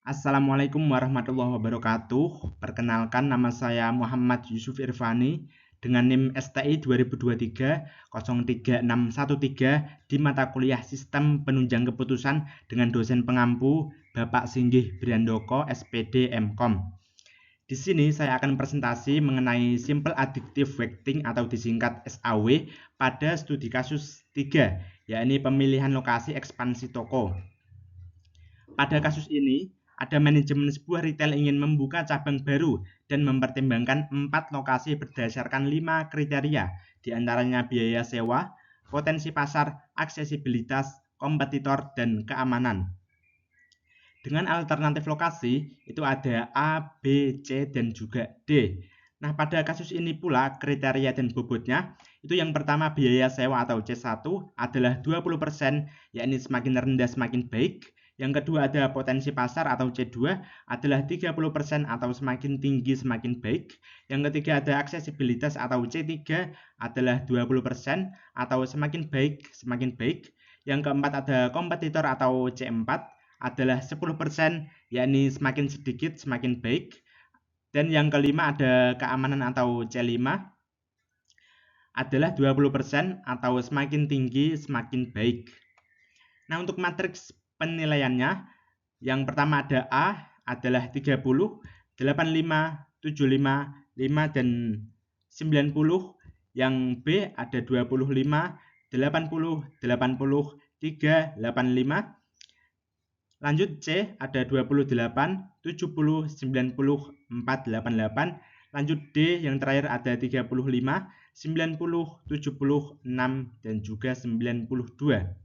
Assalamualaikum warahmatullahi wabarakatuh. Perkenalkan, nama saya Muhammad Yusuf Irfani dengan NIM STI 2023-03613 di mata kuliah Sistem Penunjang Keputusan dengan dosen pengampu Bapak Singgih Briandoko, SPD MKom. Di sini saya akan presentasi mengenai Simple Additive Weighting atau disingkat SAW pada studi kasus 3, yakni pemilihan lokasi ekspansi toko. Pada kasus ini, ada manajemen sebuah retail ingin membuka cabang baru dan mempertimbangkan 4 lokasi berdasarkan 5 kriteria, diantaranya biaya sewa, potensi pasar, aksesibilitas, kompetitor, dan keamanan. Dengan alternatif lokasi, itu ada A, B, C, dan juga D. Nah, pada kasus ini pula kriteria dan bobotnya, itu yang pertama biaya sewa atau C1 adalah 20%, yakni semakin rendah semakin baik. Yang kedua ada potensi pasar atau C2 adalah 30% atau semakin tinggi semakin baik. Yang ketiga ada aksesibilitas atau C3 adalah 20% atau semakin baik semakin baik. Yang keempat ada kompetitor atau C4 adalah 10%, yakni semakin sedikit semakin baik. Dan yang kelima ada keamanan atau C5 adalah 20% atau semakin tinggi semakin baik. Nah, untuk matriks penilaiannya, yang pertama ada A adalah 30, 85, 75, 5, dan 90. Yang B ada 25, 80, 80, 3, 85. Lanjut C ada 28, 70, 90, 4, 88. Lanjut D yang terakhir ada 35, 90, 70, 6, dan juga 92.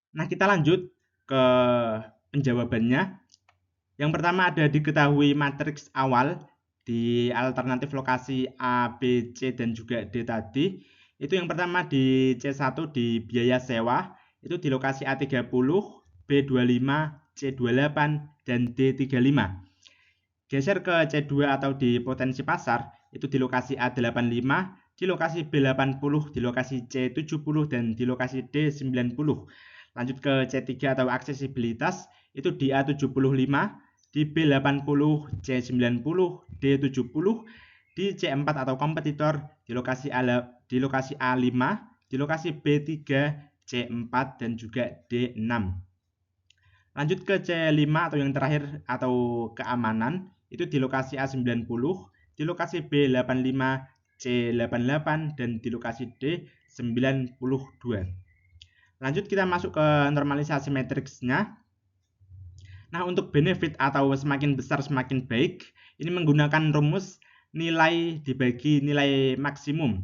Nah, kita lanjut ke penjawabannya. Yang pertama ada diketahui matriks awal di alternatif lokasi A, B, C, dan juga D tadi. Itu yang pertama di C1 di biaya sewa, itu di lokasi A30, B25, C28, dan D35. Geser ke C2 atau di potensi pasar, itu di lokasi A85, di lokasi B80, di lokasi C70, dan di lokasi D90. Lanjut ke C3 atau aksesibilitas, itu di A75, di B80, C90, D70, di C4 atau kompetitor, di lokasi A5, di lokasi B3, C4, dan juga D6. Lanjut ke C5 atau yang terakhir atau keamanan, itu di lokasi A90, di lokasi B85, C88, dan di lokasi D92. Lanjut kita masuk ke normalisasi matriksnya. Nah, untuk benefit atau semakin besar semakin baik, ini menggunakan rumus nilai dibagi nilai maksimum.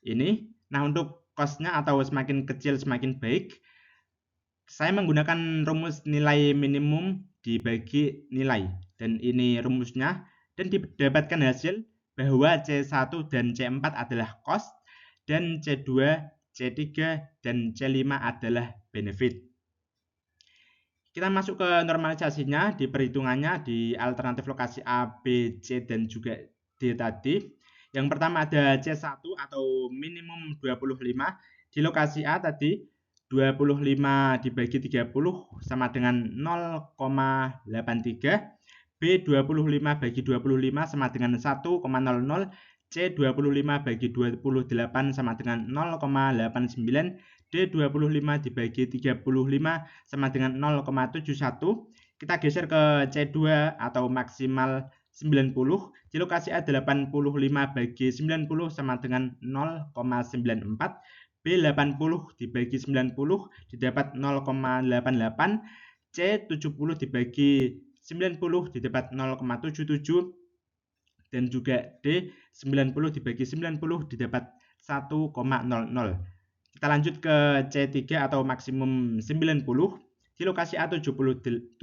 Ini, nah untuk cost-nya atau semakin kecil semakin baik, saya menggunakan rumus nilai minimum dibagi nilai. Dan ini rumusnya, dan didapatkan hasil bahwa C1 dan C4 adalah cost, dan C2, C3, dan C5 adalah benefit. Kita masuk ke normalisasinya, di perhitungannya di alternatif lokasi A, B, C, dan juga D tadi. Yang pertama ada C1 atau minimum 25. Di lokasi A tadi 25 dibagi 30 sama dengan 0,83. B 25 bagi 25 sama dengan 1,00. C 25 bagi 28 sama dengan 0,89. D25 dibagi 35 sama dengan 0,71. Kita geser ke C2 atau maksimal 90. Di lokasi A 85 bagi 90 sama dengan 0,94. B80 dibagi 90 didapat 0,88. C70 dibagi 90 didapat 0,77. Dan juga D90 dibagi 90 didapat 1,00. Kita lanjut ke C3 atau maksimum 90. Di lokasi A75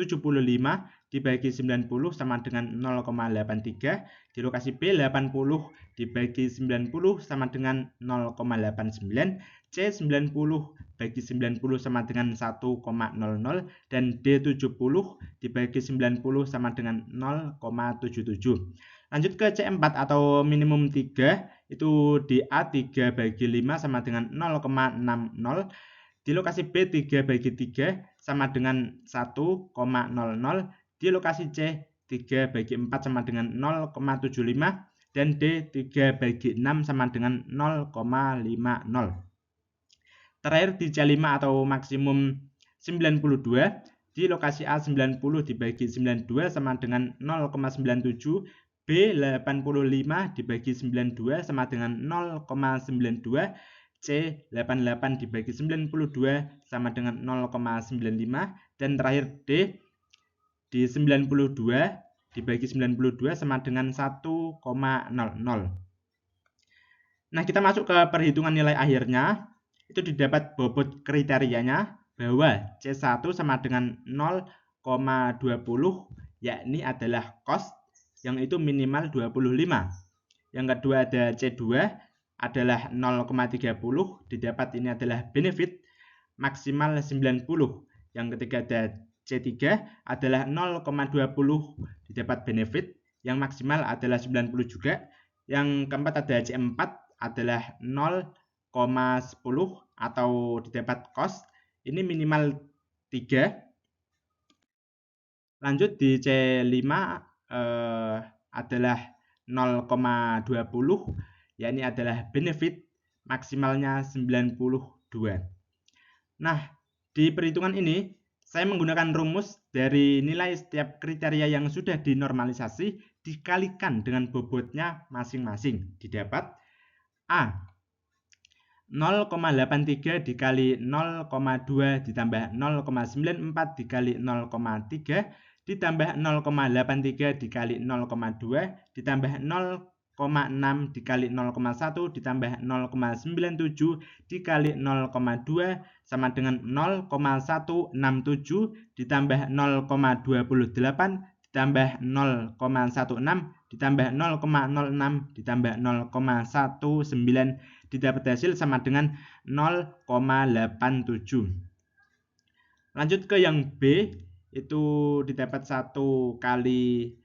dibagi 90 sama dengan 0,83. Di lokasi B80 dibagi 90 sama dengan 0,89. C90 bagi 90 sama dengan 1,00. Dan D70 dibagi 90 sama dengan 0,77. Lanjut ke C4 atau minimum 3, itu di A3 bagi 5 sama dengan 0,60. di lokasi B 3/3 sama dengan 1,00, di lokasi C 3/4 sama dengan 0,75, dan D 3/6 sama dengan 0,50. Terakhir di C5 atau maksimum 92, di lokasi A 90 dibagi 92 sama dengan 0,97, B 85 dibagi 92 sama dengan 0,92, C 88 dibagi 92 sama dengan 0,95, dan terakhir D di 92 dibagi 92 sama dengan 1,00. Nah, kita masuk ke perhitungan nilai akhirnya. Itu didapat bobot kriterianya bahwa C1 sama dengan 0,20, yakni adalah cost yang itu minimal 25. Yang kedua ada C2 adalah 0,30, didapat ini adalah benefit maksimal 90. Yang ketiga ada C3 adalah 0,20, didapat benefit yang maksimal adalah 90 juga. Yang keempat ada C4 adalah 0,10 atau didapat cost ini minimal 3. Lanjut di C5 adalah 0,20, yakni adalah benefit maksimalnya 92. Nah, di perhitungan ini saya menggunakan rumus dari nilai setiap kriteria yang sudah dinormalisasi dikalikan dengan bobotnya masing-masing. Didapat A 0,83 dikali 0,2 ditambah 0,94 dikali 0,3 ditambah 0,83 dikali 0,2 ditambah 0,6 dikali 0,1 ditambah 0,97 dikali 0,2 sama dengan 0,167 ditambah 0,28 ditambah 0,16 ditambah 0,06 ditambah 0,19 didapat hasil sama dengan 0,87. Lanjut ke yang B, itu didapat 1 kali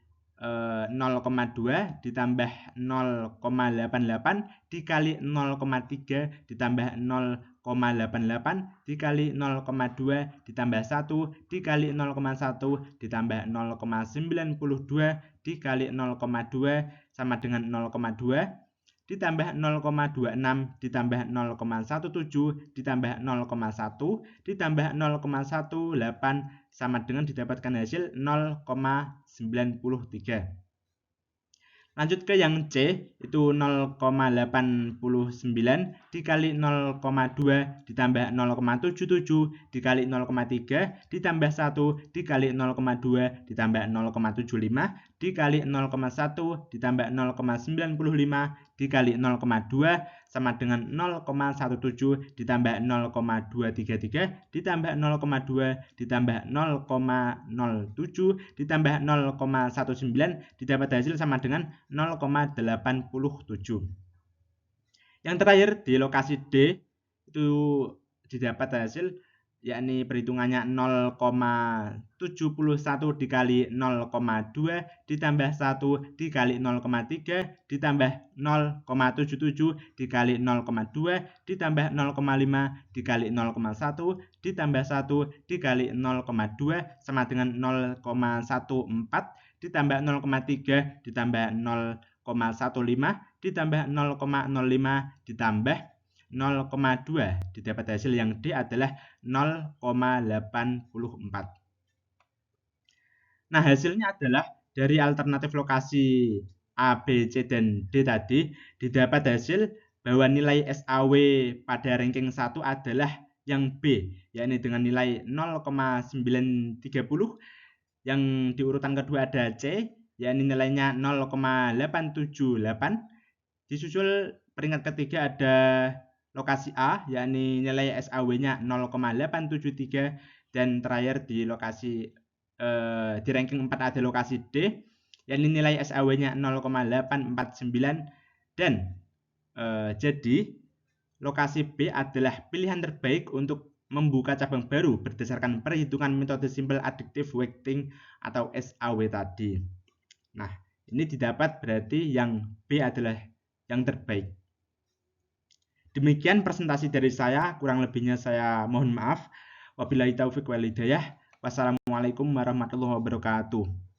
0,2 ditambah 0,88 dikali 0,3 ditambah 0,88 dikali 0,2 ditambah 1 dikali 0,1 ditambah 0,92 dikali 0,2 sama dengan 0,2 ditambah 0,26 ditambah 0,17 ditambah 0,1 ditambah 0,18 sama dengan didapatkan hasil 0,93. Lanjut ke yang C, itu 0,89 dikali 0,2 ditambah 0,77 dikali 0,3 ditambah 1 dikali 0,2 ditambah 0,75 dikali 0,1 ditambah 0,95 dikali 0,2 sama dengan 0,17 ditambah 0,233 ditambah 0,2 ditambah 0,07 ditambah 0,19 didapat hasil sama dengan 0,87. Yang terakhir di lokasi D itu didapat hasil yakni perhitungannya 0,71 dikali 0,2 ditambah 1 dikali 0,3 ditambah 0,77 dikali 0,2 ditambah 0,5 dikali 0,1 ditambah 1 dikali 0,2 sama dengan 0,14 ditambah 0,3 ditambah 0,15 ditambah 0,05 ditambah 0,2 didapat hasil yang D adalah 0,84. Nah, hasilnya adalah dari alternatif lokasi A, B, C, dan D tadi didapat hasil bahwa nilai SAW pada ranking 1 adalah yang B, yakni dengan nilai 0,930. Yang di urutan kedua ada C, yakni nilainya 0,878. Disusul peringkat ketiga ada lokasi A, yakni nilai SAW-nya 0,873, dan terakhir di lokasi di ranking 4 ada lokasi D, yakni nilai SAW-nya 0,849, dan jadi lokasi B adalah pilihan terbaik untuk membuka cabang baru berdasarkan perhitungan metode simple additive weighting atau SAW tadi. Nah, ini didapat berarti yang B adalah yang terbaik. Demikian presentasi dari saya, kurang lebihnya saya mohon maaf. Wabillahi taufik wal hidayah. Wassalamualaikum warahmatullahi wabarakatuh.